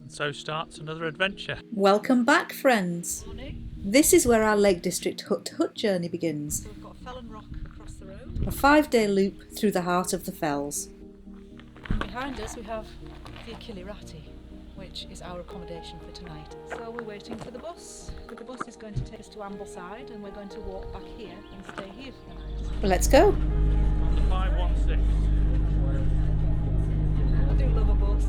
And so starts another adventure. Welcome back, friends. Morning. This is where our Lake District hut-to-hut journey begins. So we've got Felon Rock across the road. A 5-day loop through the heart of the fells. And behind us we have the Achilli Ratti, which is our accommodation for tonight. So we're waiting for the bus. The bus is going to take us to Ambleside and we're going to walk back here and stay here for the night. Well, let's go. 516. I do love a bus.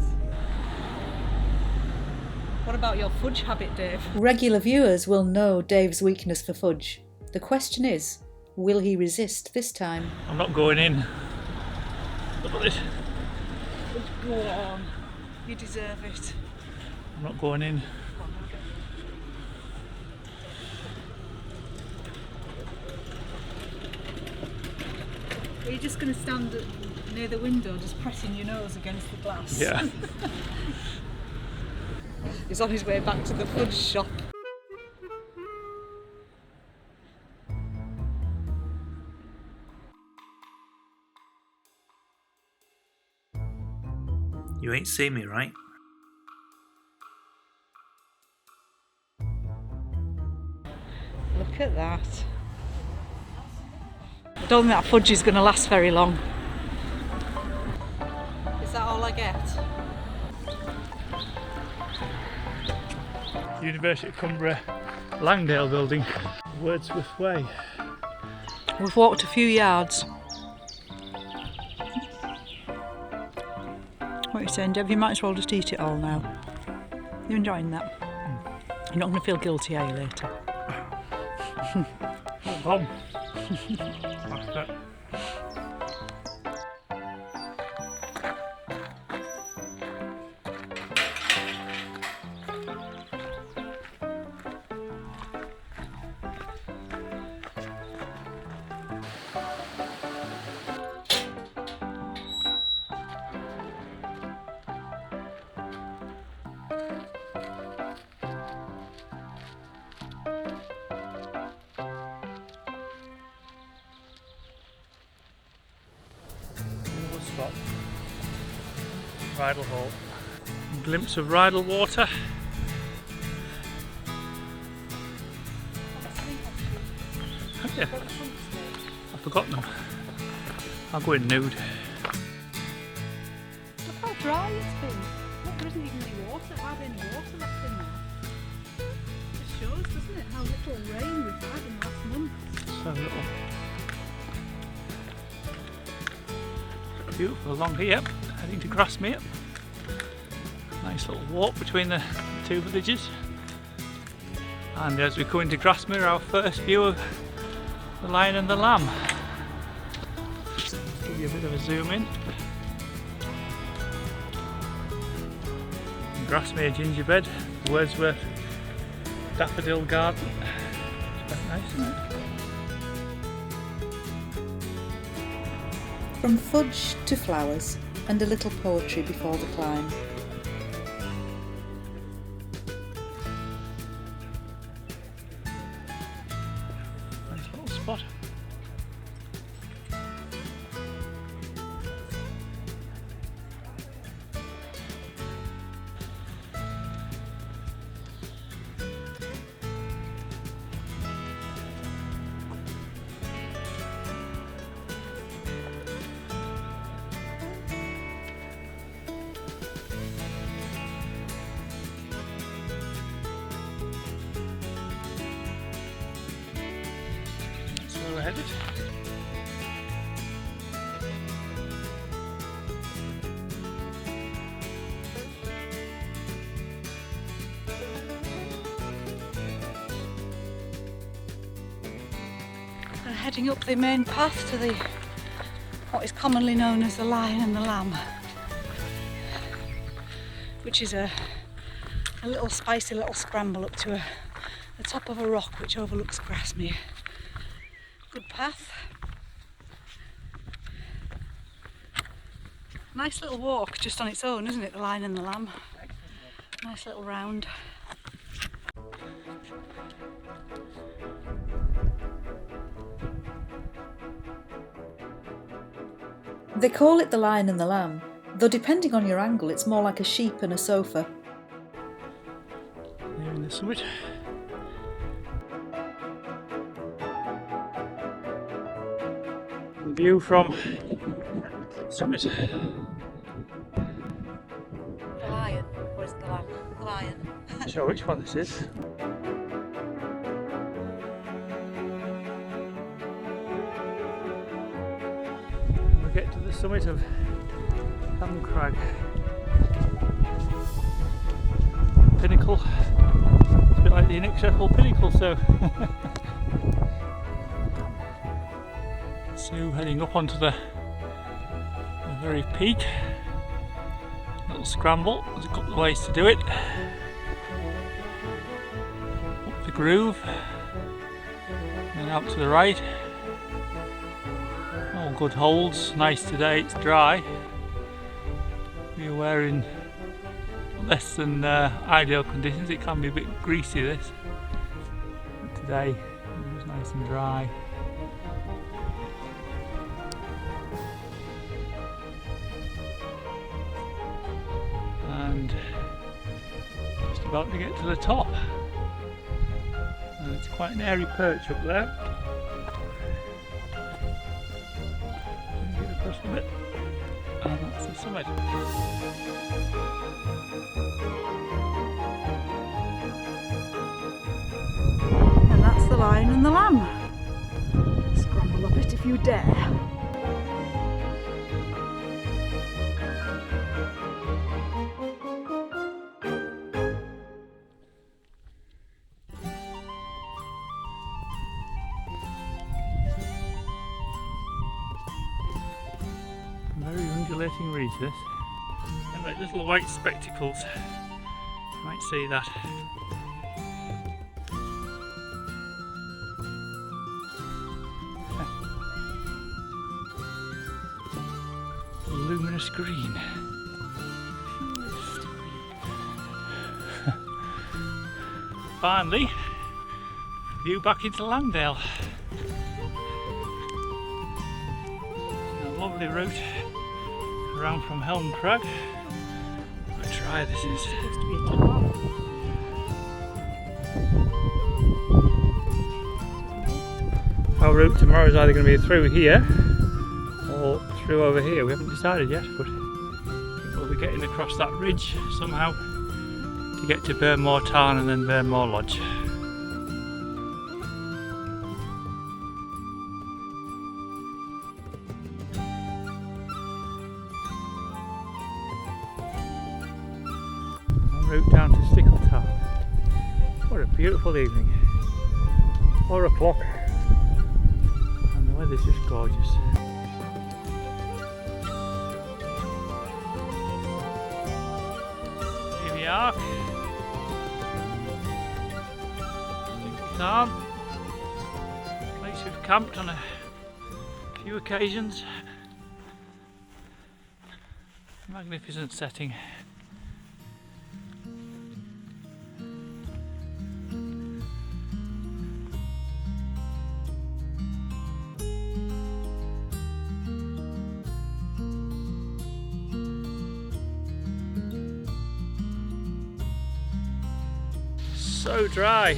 What about your fudge habit, Dave? Regular viewers will know Dave's weakness for fudge. The question is, will he resist this time? I'm not going in. Look at this. Go on. You deserve it. I'm not going in. Are you just going to stand near the window just pressing your nose against the glass? Yeah. He's on his way back to the fudge shop. You ain't seen me, right? Look at that. I don't think that fudge is going to last very long. Is that all I get? University of Cumbria, Langdale building, Wordsworth Way. We've walked a few yards. What are you saying, Deb? You might as well just eat it all now. You enjoying that? You're not going to feel guilty, are you, later? Bomb. That's it. Spot. Rydal Hall. A glimpse of Rydal water. Have you? I've forgotten them. I'll go in nude. Look how dry it's been. Look, there isn't even any water, hardly any water left in there. It shows, doesn't it, how little rain we've had in the last month. So little. Beautiful along here, heading to Grasmere. Nice little walk between the two villages. And as we come into Grasmere, our first view of the Lion and the Lamb. Give you a bit of a zoom in. Grasmere gingerbread, Wordsworth daffodil garden. It's quite nice, isn't it? From fudge to flowers and a little poetry before the climb. Nice little spot. Where we're headed. We're heading up the main path to the what is commonly known as the Lion and the Lamb, which is a little spicy little scramble up to the top of a rock which overlooks Grasmere. Good path. Nice little walk just on its own, isn't it? The Lion and the Lamb. Nice little round. They call it the Lion and the Lamb, though depending on your angle it's more like a sheep and a sofa. Find the summit. The view from the summit. The lion. Or is it the lamb? The lion. Not sure which one this is. We get to the summit of Helm Crag. Pinnacle. It's a bit like the inaccessible pinnacle, so. So heading up onto the very peak. Little scramble, there's a couple of ways to do it. Up the groove, and out to the right. All good holds, nice today, it's dry. We were in less than ideal conditions, it can be a bit greasy this. But today it was nice and dry. And just about to get to the top. And it's quite an airy perch up there. Get across a bit. And that's the summit. And that's the lion and the lamb. Scramble up it if you dare. Very undulating ridge this. And like little white spectacles. You might see that. Luminous green. Finally, view back into Langdale. A lovely route around from Helm Crag. What a try this is. Our route tomorrow is either going to be through here or through over here. We haven't decided yet, but we'll be getting across that ridge somehow to get to Burnmoor Tarn and then Burnmoor Lodge. En route down to Stickle Tarn. What a beautiful evening. 4 o'clock and the weather's just gorgeous. Pavey Ark. Stickle Tarn. Place we've camped on a few occasions. Magnificent setting. So dry,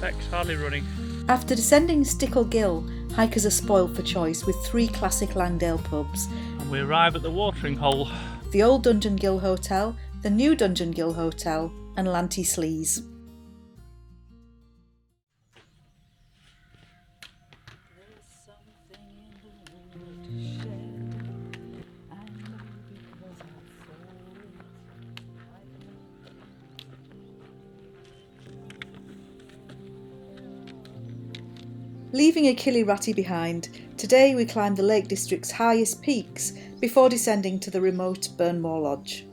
Beck's hardly running. After descending Stickle Ghyll, hikers are spoilt for choice with 3 classic Langdale pubs. And we arrive at the watering hole. The old Dungeon Gill Hotel, the new Dungeon Gill Hotel and Lanty Slees. Leaving Achilli Ratti behind, today we climb the Lake District's highest peaks before descending to the remote Burnmoor Lodge.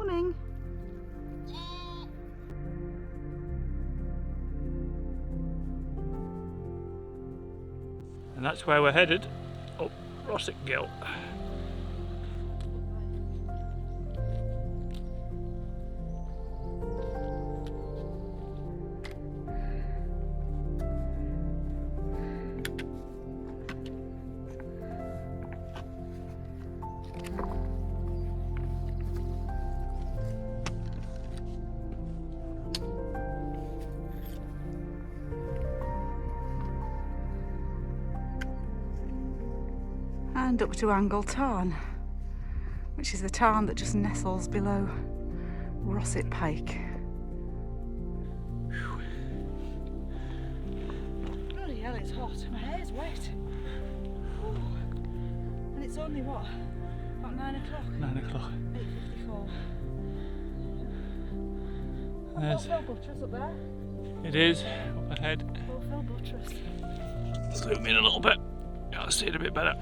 Morning. And that's where we're headed, up Rossett Ghyll. And up to Angle Tarn, which is the tarn that just nestles below Rossett Pike. Bloody hell, it's hot. My hair's wet. Ooh. And it's only what? About 9 o'clock? 9 o'clock. 8:54. There's... Bowfell Buttress up there. It is, up ahead. Bowfell Buttress. Zoom in a little bit. I'll see it a bit better.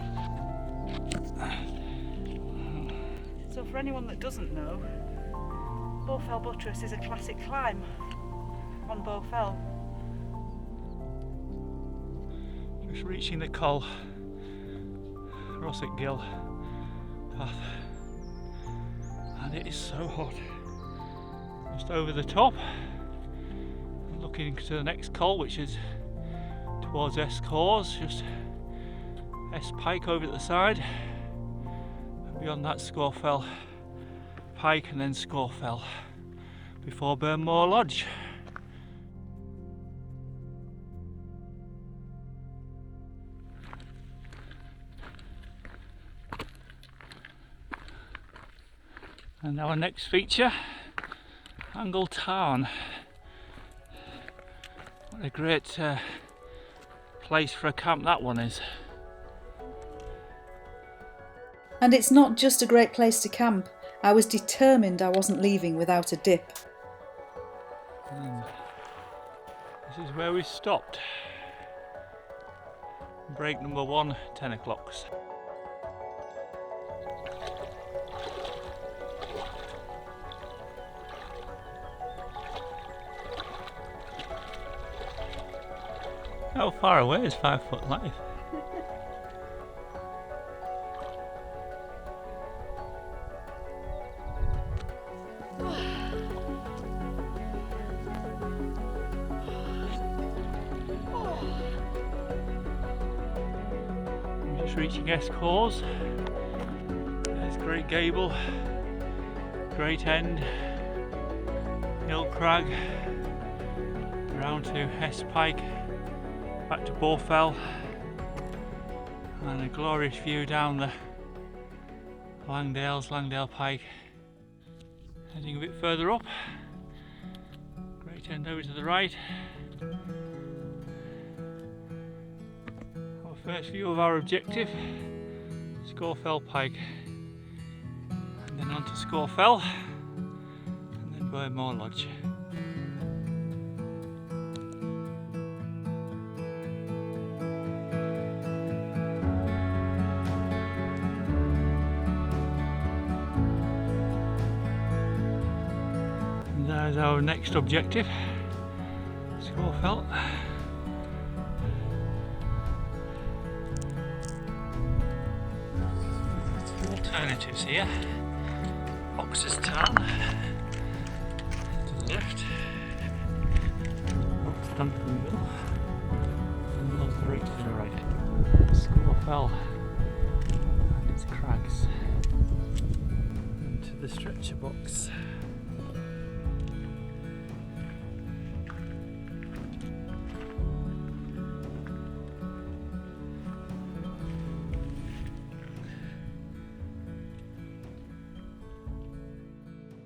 So for anyone that doesn't know, Bowfell Buttress is a classic climb on Bowfell. Just reaching the Col Rossett Ghyll path, and it is so hot. Just over the top, looking to the next Col, which is towards S Cause, just S Pike over at the side. Beyond that, Scafell Pike and then Scafell before Burnmoor Lodge. And our next feature, Angle Tarn. What a great place for a camp that one is. And it's not just a great place to camp. I was determined I wasn't leaving without a dip. And this is where we stopped. Break number 1, 10 o'clocks. How far away is 5 Foot Life? Reaching S Cause. There's Great Gable, Great End, Helm Crag, around to S Pike, back to Bowfell, and a glorious view down the Langdale Pike. Heading a bit further up, Great End over to the right. First view of our objective, Scafell Pike, and then on to Scafell, and then Burnmoor Lodge. And there's our next objective, Scafell. Alternatives here. Foxes Tarn to the left, Stanton Mill, and Mill 3 to the right. Scafell and its crags, into the stretcher box.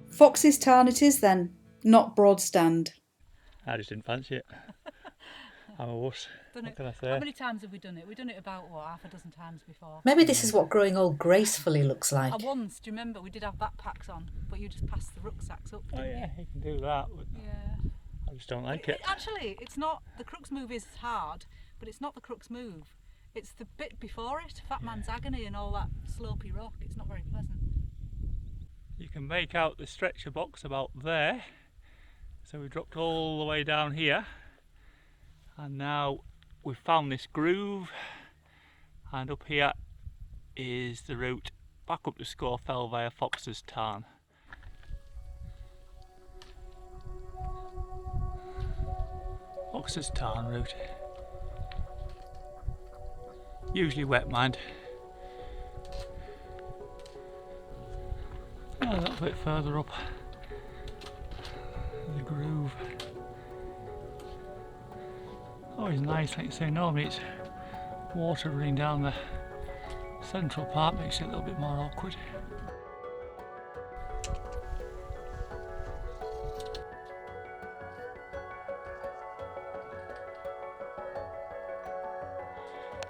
Foxes Tarn it is then, not Broadstand. I just didn't fancy it. I'm a wuss. What can I say? How many times have we done it? We've done it about, what, half a dozen times before. Maybe this is what growing old gracefully looks like. Once, do you remember, we did have backpacks on, but you just passed the rucksacks up, Oh didn't yeah, you can do that, but yeah. I just don't like it. Actually, it's not, the crux move is hard, but it's not the crux move. It's the bit before it, Fat Man's Agony and all that slopey rock. It's not very pleasant. You can make out the stretcher box about there. So we dropped all the way down here, and now we've found this groove, and up here is the route back up to Scafell via Foxes Tarn. Foxes Tarn route. Usually wet, mind. A little bit further up the groove. Always nice, like you say, normally it's water running down the central part, makes it a little bit more awkward.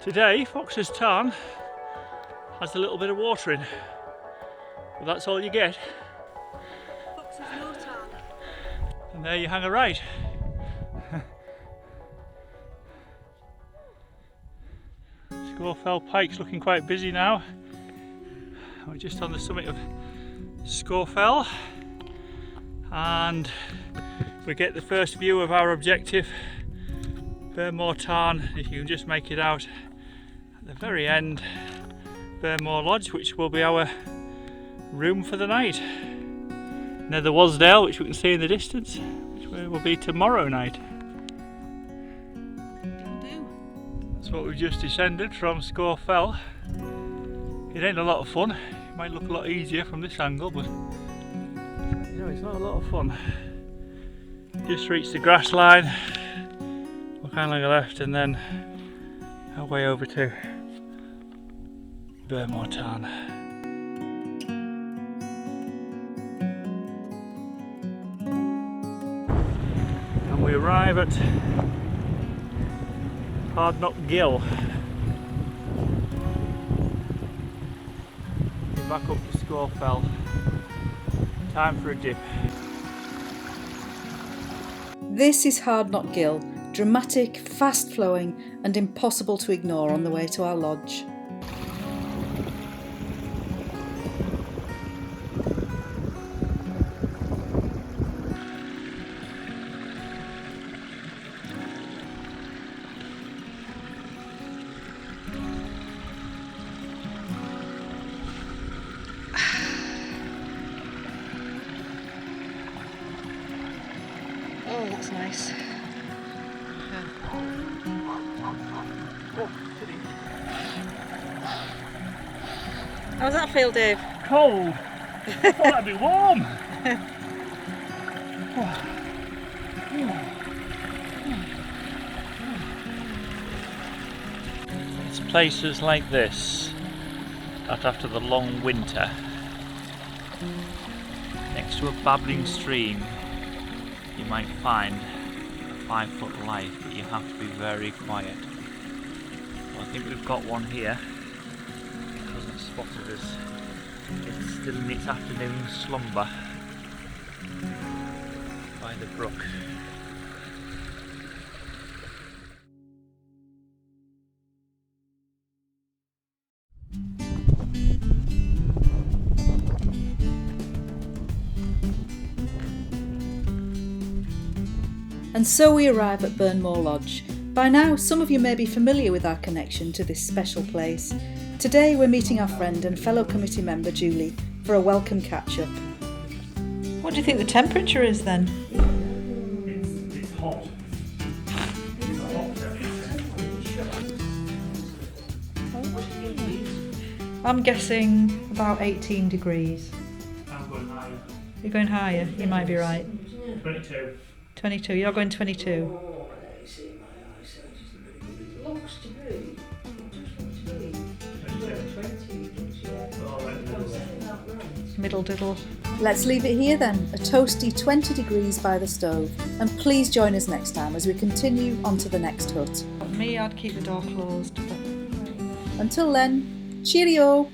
Today, Foxes Tarn has a little bit of water in, but that's all you get. Foxes Tarn. And there you hang a right. Scafell Pike's looking quite busy now. We're just on the summit of Scafell, and we get the first view of our objective, Burnmoor Tarn, if you can just make it out. At the very end, Burnmoor Lodge, which will be our room for the night. Nether Wasdale, which we can see in the distance, which will be tomorrow night. That's what we've just descended from Scafell. It ain't a lot of fun. It might look a lot easier from this angle, but you know, it's not a lot of fun. Just reached the grass line, we're kind of left, and then our way over to Burnmoor Tarn. And we arrive at Hardknott Gill. Back up to Scafell. Time for a dip. This is Hardknott Ghyll, dramatic, fast flowing and impossible to ignore on the way to our lodge. Oh, that's nice. How does that feel, Dave? Cold! I thought that'd be warm! It's places like this that after the long winter, next to a babbling stream, you might find a 5-foot light, but you have to be very quiet. Well, I think we've got one here. It hasn't spotted us. It's still in its afternoon slumber by the brook. And so we arrive at Burnmoor Lodge. By now, some of you may be familiar with our connection to this special place. Today we're meeting our friend and fellow committee member Julie for a welcome catch-up. What do you think the temperature is then? It's hot. I'm guessing about 18 degrees. I'm going higher. You're going higher? You might be right. 22. 22, you're going 22. Middle diddle. Let's leave it here then, a toasty 20 degrees by the stove. And please join us next time as we continue on to the next hut. Me, I'd keep the door closed. But... Until then, cheerio!